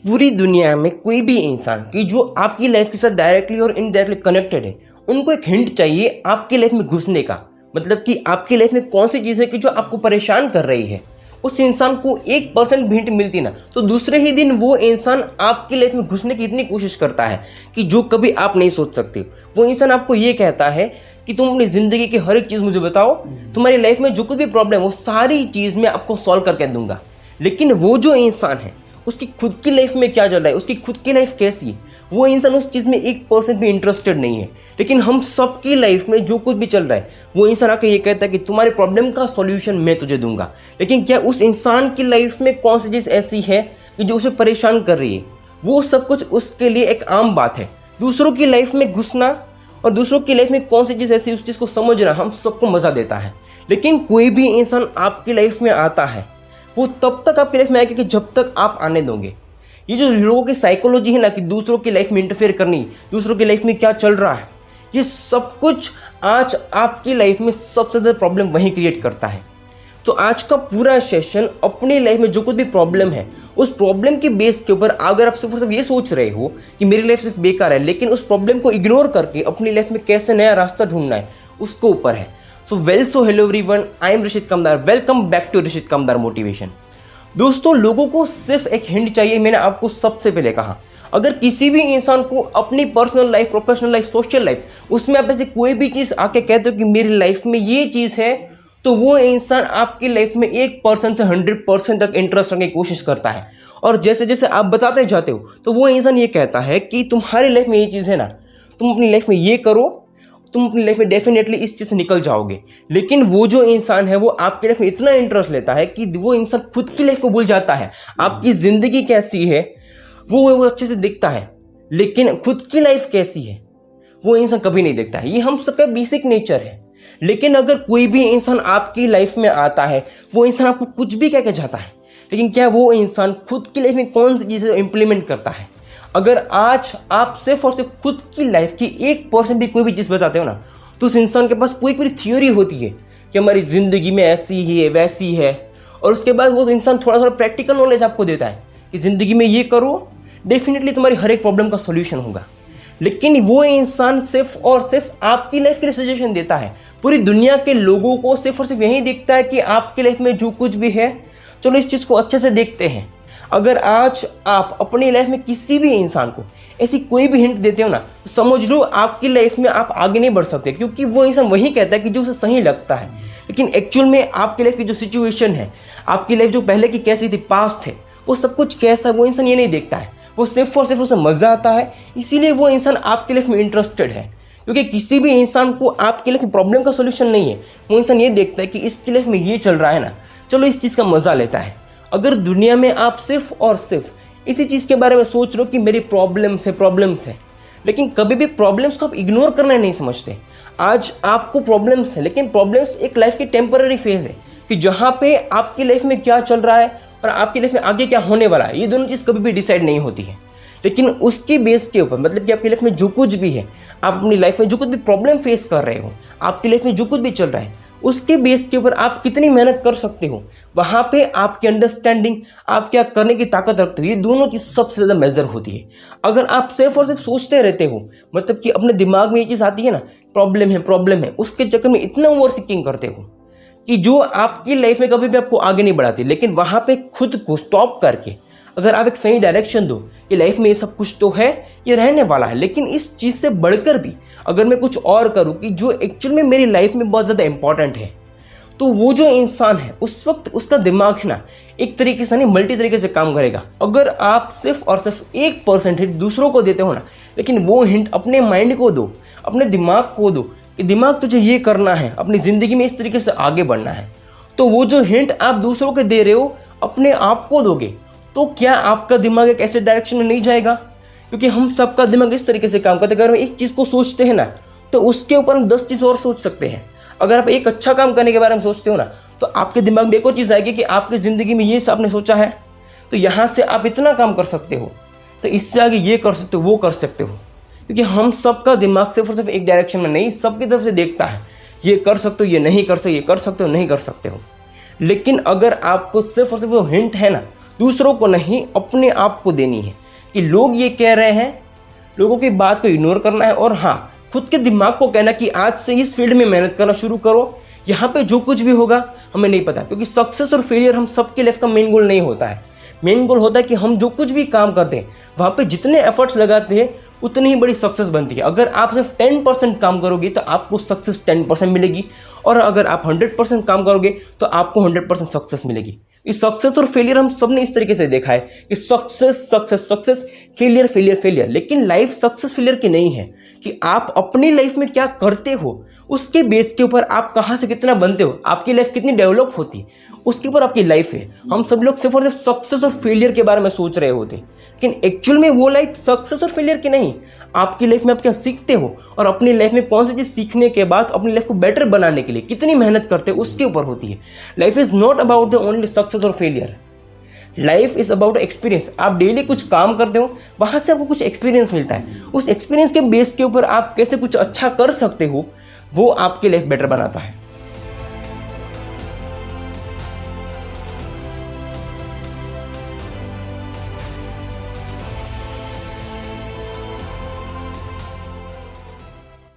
पूरी दुनिया में कोई भी इंसान कि जो आपकी लाइफ के साथ डायरेक्टली और इनडायरेक्टली कनेक्टेड है, उनको एक हिंट चाहिए आपकी लाइफ में घुसने का। मतलब कि आपकी लाइफ में कौन सी चीज़ है कि जो आपको परेशान कर रही है। उस इंसान को 1% भी हिंट मिलती ना, तो दूसरे ही दिन वो इंसान आपकी लाइफ में घुसने की इतनी कोशिश करता है कि जो कभी आप नहीं सोच सकते। वो इंसान आपको ये कहता है कि तुम अपनी ज़िंदगी की हर एक चीज़ मुझे बताओ, तुम्हारी लाइफ में जो कुछ भी प्रॉब्लम वो सारी चीज़ मैं आपको सॉल्व करके दूंगा। लेकिन वो जो इंसान है उसकी खुद की लाइफ में क्या चल रहा है, उसकी खुद की लाइफ कैसी है, वो इंसान उस चीज़ में 1% भी इंटरेस्टेड नहीं है। लेकिन हम सबकी लाइफ में जो कुछ भी चल रहा है वो इंसान आके ये कहता है कि तुम्हारे प्रॉब्लम का सॉल्यूशन मैं तुझे दूंगा। लेकिन क्या उस इंसान की लाइफ में कौन सी चीज़ ऐसी है कि जो उसे परेशान कर रही है? वो सब कुछ उसके लिए एक आम बात है। दूसरों की लाइफ में घुसना और दूसरों की लाइफ में कौन सी चीज़ ऐसी, उस चीज़ को समझना हम सबको मज़ा देता है। लेकिन कोई भी इंसान आपकी लाइफ में आता है वो तब तक आपकी लाइफ में आएगा कि जब तक आप आने दोगे। ये जो लोगों की साइकोलॉजी है ना कि दूसरों की लाइफ में इंटरफेयर करनी, दूसरों की लाइफ में क्या चल रहा है, ये सब कुछ आज आपकी लाइफ में सबसे ज़्यादा प्रॉब्लम वहीं क्रिएट करता है। तो आज का पूरा सेशन अपनी लाइफ में जो कुछ भी प्रॉब्लम है उस प्रॉब्लम के बेस के ऊपर, अगर आप सिर्फ ये सोच रहे हो कि मेरी लाइफ सिर्फ बेकार है, लेकिन उस प्रॉब्लम को इग्नोर करके अपनी लाइफ में कैसे नया रास्ता ढूंढना है उसके ऊपर है। So hello everyone, I am Rishit Kamdar. Welcome back to Rishit Kamdar motivation. दोस्तों, लोगों को सिर्फ एक हिंट चाहिए। मैंने आपको सबसे पहले कहा, अगर किसी भी इंसान को अपनी personal life, professional life, social life, उसमें आप ऐसे कोई भी चीज़ आके कहते हो कि मेरी लाइफ में ये चीज़ है, तो वो इंसान आपकी लाइफ में 1% से 100% तक इंटरेस्ट रखने की कोशिश करता है। और जैसे जैसे आप बताते जाते हो तो वो इंसान ये कहता है कि तुम्हारी लाइफ में ये चीज़ है ना, तुम अपनी लाइफ में ये करो, तुम अपनी लाइफ में डेफिनेटली इस चीज़ से निकल जाओगे। लेकिन वो जो इंसान है वो आपकी लाइफ में इतना इंटरेस्ट लेता है कि वो इंसान खुद की लाइफ को भूल जाता है। आपकी ज़िंदगी कैसी है वो अच्छे से दिखता है, लेकिन खुद की लाइफ कैसी है वो इंसान कभी नहीं देखता है। ये हम सबका बेसिक नेचर है। लेकिन अगर कोई भी इंसान आपकी लाइफ में आता है, वो इंसान आपको कुछ भी कह के जाता है, लेकिन क्या वो इंसान खुद की लाइफ में कौन सी चीज़ें इंप्लीमेंट करता है? अगर आज आप सिर्फ और सिर्फ खुद की लाइफ की 1% भी कोई भी चीज़ बताते हो ना, तो उस इंसान के पास पूरी पूरी थ्योरी होती है कि हमारी ज़िंदगी में ऐसी ही है, वैसी है। और उसके बाद वो इंसान थोड़ा थोड़ा प्रैक्टिकल नॉलेज आपको देता है कि ज़िंदगी में ये करो, डेफिनेटली तुम्हारी हर एक प्रॉब्लम का सोल्यूशन होगा। लेकिन वो इंसान सिर्फ और सिर्फ आपकी लाइफ के लिए सजेशन देता है। पूरी दुनिया के लोगों को सिर्फ और सिर्फ यही दिखता है कि आपकी लाइफ में जो कुछ भी है, चलो इस चीज़ को अच्छे से देखते हैं। अगर आज आप अपनी लाइफ में किसी भी इंसान को ऐसी कोई भी हिंट देते हो ना, तो समझ लो आपकी लाइफ में आप आगे नहीं बढ़ सकते, क्योंकि वो इंसान वही कहता है कि जो उसे सही लगता है। लेकिन एक्चुअल में आपकी लाइफ की जो सिचुएशन है, आपकी लाइफ जो पहले की कैसी थी, पास्ट है, वो सब कुछ कैसा, वो इंसान ये नहीं देखता है। वो सिर्फ और सिर्फ उसे मज़ा आता है, इसीलिए वो इंसान आपकी लाइफ में इंटरेस्टेड है। क्योंकि किसी भी इंसान को आपकी लाइफ में प्रॉब्लम का सोल्यूशन नहीं है। वो इंसान ये देखता है कि इसकी लाइफ में ये चल रहा है ना, चलो इस चीज़ का मज़ा लेता है। अगर दुनिया में आप सिर्फ और सिर्फ इसी चीज़ के बारे में सोच लो कि मेरी प्रॉब्लम्स है, लेकिन कभी भी प्रॉब्लम्स को आप इग्नोर करना नहीं समझते। आज आपको प्रॉब्लम्स है, लेकिन प्रॉब्लम्स एक लाइफ की टेम्पररी फेज है कि जहाँ पे आपकी लाइफ में क्या चल रहा है और आपकी लाइफ में आगे क्या होने वाला है, ये दोनों चीज़ कभी भी डिसाइड नहीं होती है। लेकिन उसकी बेस के ऊपर, मतलब कि आपकी लाइफ में जो कुछ भी है, आप अपनी लाइफ में जो कुछ भी प्रॉब्लम फेस कर रहे हो, आपकी लाइफ में जो कुछ भी चल रहा है, उसके बेस के ऊपर आप कितनी मेहनत कर सकते हो, वहाँ पे आपकी अंडरस्टैंडिंग, आप क्या करने की ताकत रखते हो, ये दोनों चीज़ सबसे ज़्यादा मेजर होती है। अगर आप सिर्फ और सिर्फ सोचते रहते हो, मतलब कि अपने दिमाग में ये चीज़ आती है ना, प्रॉब्लम है, उसके चक्कर में इतना ओवर थिंकिंग करते हो कि जो आपकी लाइफ में कभी भी आपको आगे नहीं बढ़ाती। लेकिन वहाँ पे खुद को स्टॉप करके अगर आप एक सही डायरेक्शन दो कि लाइफ में ये सब कुछ तो है, ये रहने वाला है, लेकिन इस चीज़ से बढ़कर भी अगर मैं कुछ और करूँ कि जो एक्चुअल में मेरी लाइफ में बहुत ज़्यादा इंपॉर्टेंट है, तो वो जो इंसान है उस वक्त उसका दिमाग है ना, एक तरीके से नहीं मल्टी तरीके से काम करेगा। अगर आप सिर्फ और सिर्फ 1% हिंट दूसरों को देते हो ना, लेकिन वो हिंट अपने माइंड को दो, अपने दिमाग को दो कि दिमाग तुझे ये करना है, अपनी ज़िंदगी में इस तरीके से आगे बढ़ना है, तो वो जो हिंट आप दूसरों को दे रहे हो अपने आप को दोगे, तो क्या आपका दिमाग एक ऐसे डायरेक्शन में नहीं जाएगा? क्योंकि हम सबका दिमाग इस तरीके से काम करते हैं। अगर हम एक चीज़ को सोचते हैं ना, तो उसके ऊपर हम 10 चीज़ और सोच सकते हैं। अगर आप एक अच्छा काम करने के बारे में सोचते हो ना, तो आपके दिमाग में एक और चीज़ आएगी कि आपकी ज़िंदगी में ये आपने सोचा है, तो यहाँ से आप इतना काम कर सकते हो, तो इससे आगे ये कर सकते हो, वो कर सकते हो। क्योंकि हम सबका दिमाग सिर्फ और सिर्फ एक डायरेक्शन में नहीं, सबकी तरफ से देखता है, ये कर सकते हो, ये नहीं कर सकते, ये कर सकते हो, नहीं कर सकते हो। लेकिन अगर आपको सिर्फ और सिर्फ वो हिंट है ना, दूसरों को नहीं, अपने आप को देनी है कि लोग ये कह रहे हैं, लोगों की बात को इग्नोर करना है और हाँ, खुद के दिमाग को कहना कि आज से इस फील्ड में मेहनत करना शुरू करो, यहाँ पे जो कुछ भी होगा हमें नहीं पता। क्योंकि सक्सेस और फेलियर हम सबके लाइफ का मेन गोल नहीं होता है। मेन गोल होता है कि हम जो कुछ भी काम करते हैं वहाँ पे जितने एफर्ट्स लगाते हैं उतनी ही बड़ी सक्सेस बनती है। अगर आप सिर्फ 10% काम करोगे तो आपको सक्सेस 10% मिलेगी, और अगर आप 100% काम करोगे तो आपको 100% सक्सेस मिलेगी। इस सक्सेस और फेलियर हम सब ने इस तरीके से देखा है कि success success success, failure failure failure. लेकिन लाइफ सक्सेस फेलियर की नहीं है कि आप अपनी लाइफ में क्या करते हो, उसके बेस के ऊपर आप कहाँ से कितना बनते हो, आपकी लाइफ कितनी डेवलप होती है, उसके ऊपर आपकी लाइफ है। हम सब लोग सिर्फ और सिर्फ सक्सेस और फेलियर के बारे में सोच रहे होते, लेकिन एक्चुअल में वो लाइफ सक्सेस और फेलियर की नहीं। आपकी लाइफ में आप क्या सीखते हो और अपनी लाइफ में कौन सी चीज़ सीखने के बाद अपनी लाइफ को बेटर बनाने के लिए कितनी मेहनत करते हो, उसके ऊपर होती है। Life is not about the only success और failure, life is about experience. आप डेली कुछ काम करते हो, वहाँ से आपको कुछ एक्सपीरियंस मिलता है, उस एक्सपीरियंस के बेस के ऊपर आप कैसे कुछ अच्छा कर सकते हो, वो आपकी लाइफ बेटर बनाता है।